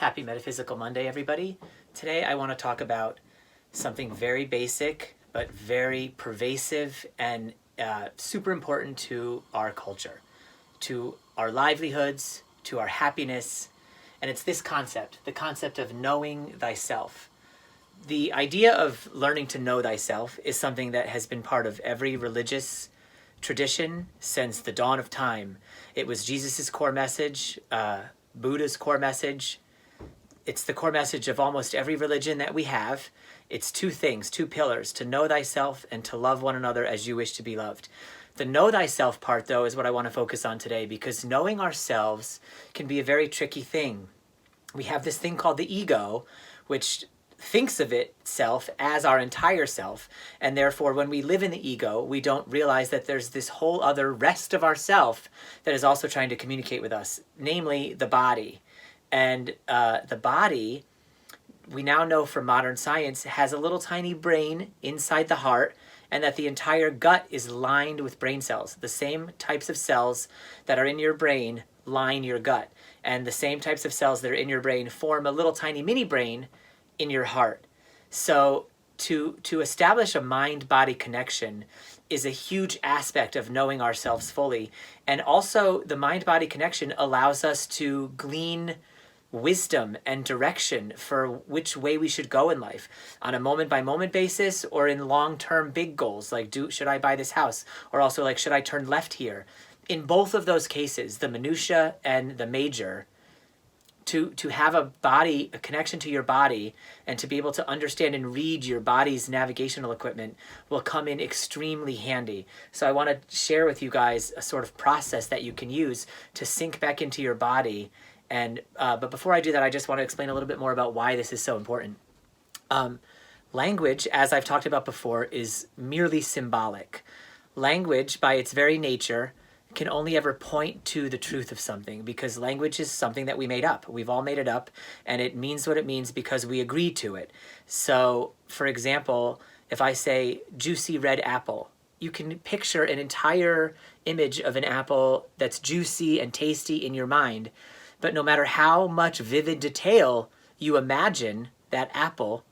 Happy Metaphysical Monday, everybody. Today I want to talk about something very basic, but very pervasive and super important to our culture, to our livelihoods, to our happiness. And it's this concept, the concept of knowing thyself. The idea of learning to know thyself is something that has been part of every religious tradition since the dawn of time. It was Jesus's core message, Buddha's core message. It's the core message of almost every religion that we have. It's two things, two pillars, to know thyself and to love one another as you wish to be loved. The know thyself part, though, is what I want to focus on today, because knowing ourselves can be a very tricky thing. We have this thing called the ego, which thinks of itself as our entire self, and therefore when we live in the ego, we don't realize that there's this whole other rest of ourself that is also trying to communicate with us, namely the body. And the body, we now know from modern science, has a little tiny brain inside the heart, and that the entire gut is lined with brain cells. The same types of cells that are in your brain line your gut, and the same types of cells that are in your brain form a little tiny mini brain in your heart. So to establish a mind-body connection is a huge aspect of knowing ourselves fully. And also the mind-body connection allows us to glean wisdom and direction for which way we should go in life on a moment-by-moment basis, or in long-term big goals like should I buy this house, or also like should I turn left here. In both of those cases, the minutia and the major, to have a connection to your body and to be able to understand and read your body's navigational equipment will come in extremely handy. So I want to share with you guys a sort of process that you can use to sink back into your body. And but before I do that, I just want to explain a little bit more about why this is so important. Language, as I've talked about before, is merely symbolic. Language, by its very nature, can only ever point to the truth of something, because language is something that we made up. We've all made it up, and it means what it means because we agree to it. So, for example, if I say juicy red apple, you can picture an entire image of an apple that's juicy and tasty in your mind. But no matter how much vivid detail you imagine that apple,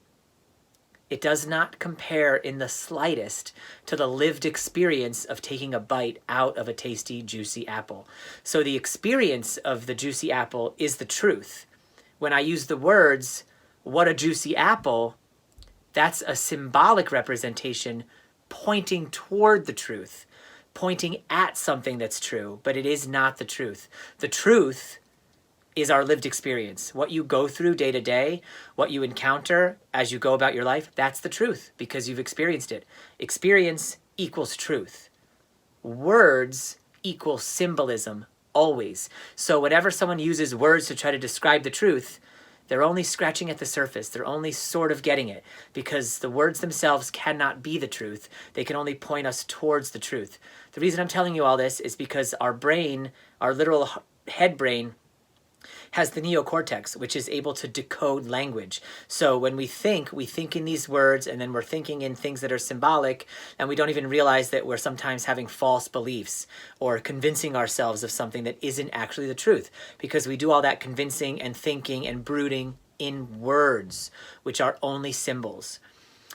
it does not compare in the slightest to the lived experience of taking a bite out of a tasty, juicy apple. So the experience of the juicy apple is the truth. When I use the words, what a juicy apple, that's a symbolic representation pointing toward the truth, pointing at something that's true, but it is not the truth. The truth is our lived experience. What you go through day to day, what you encounter as you go about your life, that's the truth because you've experienced it. Experience equals truth. Words equal symbolism, always. So whenever someone uses words to try to describe the truth, they're only scratching at the surface. They're only sort of getting it, because the words themselves cannot be the truth. They can only point us towards the truth. The reason I'm telling you all this is because our brain, our literal head brain, has the neocortex, which is able to decode language. So when we think in these words, and then we're thinking in things that are symbolic, and we don't even realize that we're sometimes having false beliefs or convincing ourselves of something that isn't actually the truth, because we do all that convincing and thinking and brooding in words, which are only symbols.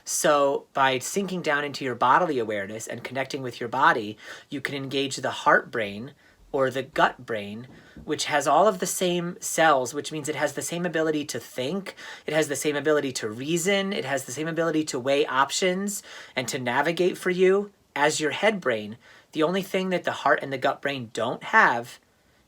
So by sinking down into your bodily awareness and connecting with your body, you can engage the heart brain, or the gut brain, which has all of the same cells, which means it has the same ability to think, it has the same ability to reason, it has the same ability to weigh options and to navigate for you as your head brain. The only thing that the heart and the gut brain don't have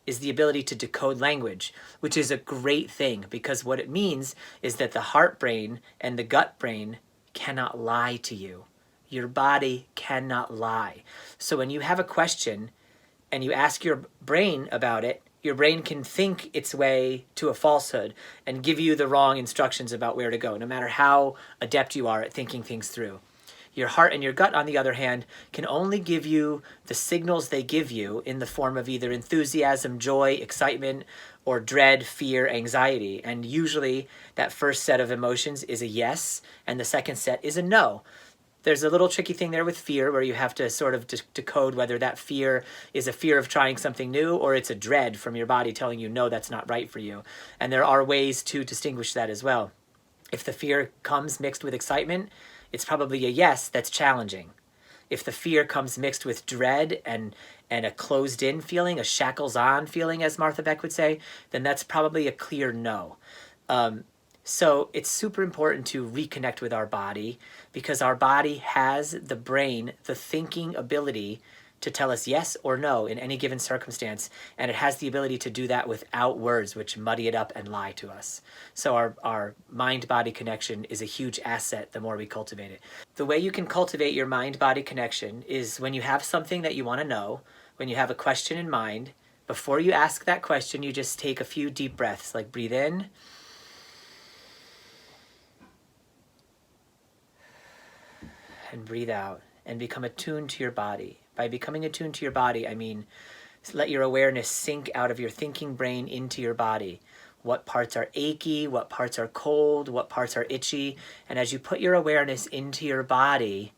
is the ability to decode language, which is a great thing, because what it means is that the heart brain and the gut brain cannot lie to you. Your body cannot lie. So when you have a question and you ask your brain about it, your brain can think its way to a falsehood and give you the wrong instructions about where to go, no matter how adept you are at thinking things through. Your heart and your gut, on the other hand, can only give you the signals they give you in the form of either enthusiasm, joy, excitement, or dread, fear, anxiety. And usually that first set of emotions is a yes, and the second set is a no. There's a little tricky thing there with fear where you have to sort of decode whether that fear is a fear of trying something new or it's a dread from your body telling you, no, that's not right for you. And there are ways to distinguish that as well. If the fear comes mixed with excitement, it's probably a yes that's challenging. If the fear comes mixed with dread and a closed-in feeling, a shackles-on feeling, as Martha Beck would say, then that's probably a clear no. So it's super important to reconnect with our body, because our body has the brain, the thinking ability to tell us yes or no in any given circumstance, and it has the ability to do that without words, which muddy it up and lie to us. So our mind-body connection is a huge asset the more we cultivate it. The way you can cultivate your mind-body connection is when you have something that you want to know, when you have a question in mind, before you ask that question, you just take a few deep breaths, like breathe in, and breathe out, and become attuned to your body. By becoming attuned to your body, I mean let your awareness sink out of your thinking brain into your body. What parts are achy, what parts are cold, what parts are itchy. And as you put your awareness into your body's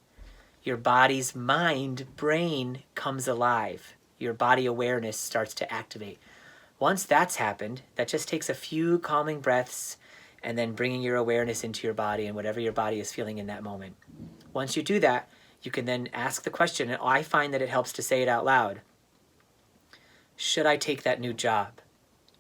mind, brain comes alive. Your body awareness starts to activate. Once that's happened, that just takes a few calming breaths and then bringing your awareness into your body and whatever your body is feeling in that moment. Once you do that, you can then ask the question, and I find that it helps to say it out loud. Should I take that new job?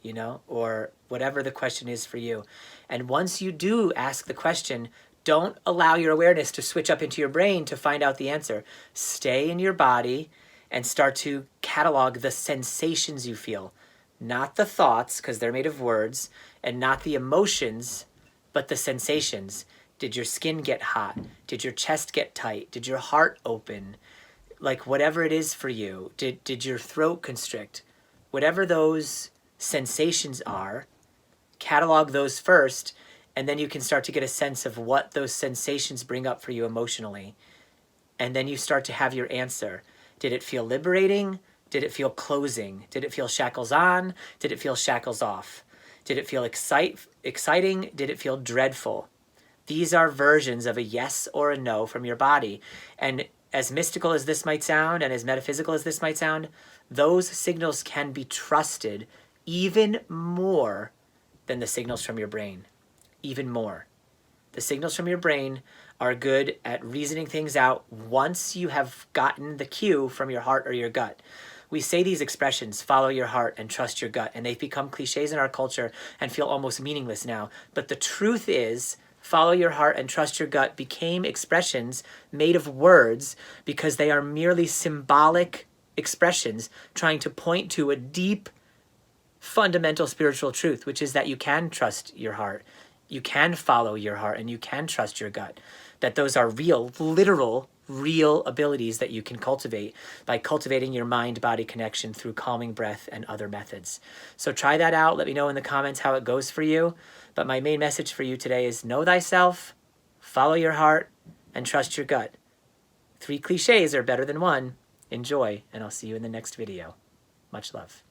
You know, or whatever the question is for you. And once you do ask the question, don't allow your awareness to switch up into your brain to find out the answer. Stay in your body and start to catalog the sensations you feel. Not the thoughts, because they're made of words, and not the emotions, but the sensations. Did your skin get hot? Did your chest get tight? Did your heart open? Like whatever it is for you. Did your throat constrict? Whatever those sensations are, catalog those first, and then you can start to get a sense of what those sensations bring up for you emotionally. And then you start to have your answer. Did it feel liberating? Did it feel closing? Did it feel shackles on? Did it feel shackles off? Did it feel exciting? Did it feel dreadful? These are versions of a yes or a no from your body. And as mystical as this might sound, and as metaphysical as this might sound, those signals can be trusted even more than the signals from your brain. Even more. The signals from your brain are good at reasoning things out once you have gotten the cue from your heart or your gut. We say these expressions, follow your heart and trust your gut, and they've become cliches in our culture and feel almost meaningless now. But the truth is, follow your heart and trust your gut became expressions made of words because they are merely symbolic expressions trying to point to a deep, fundamental spiritual truth, which is that you can trust your heart, you can follow your heart, and you can trust your gut. That those are real, literal, real abilities that you can cultivate by cultivating your mind-body connection through calming breath and other methods. So try that out. Let me know in the comments how it goes for you. But my main message for you today is know thyself, follow your heart, and trust your gut. 3 cliches are better than 1. Enjoy, and I'll see you in the next video. Much love.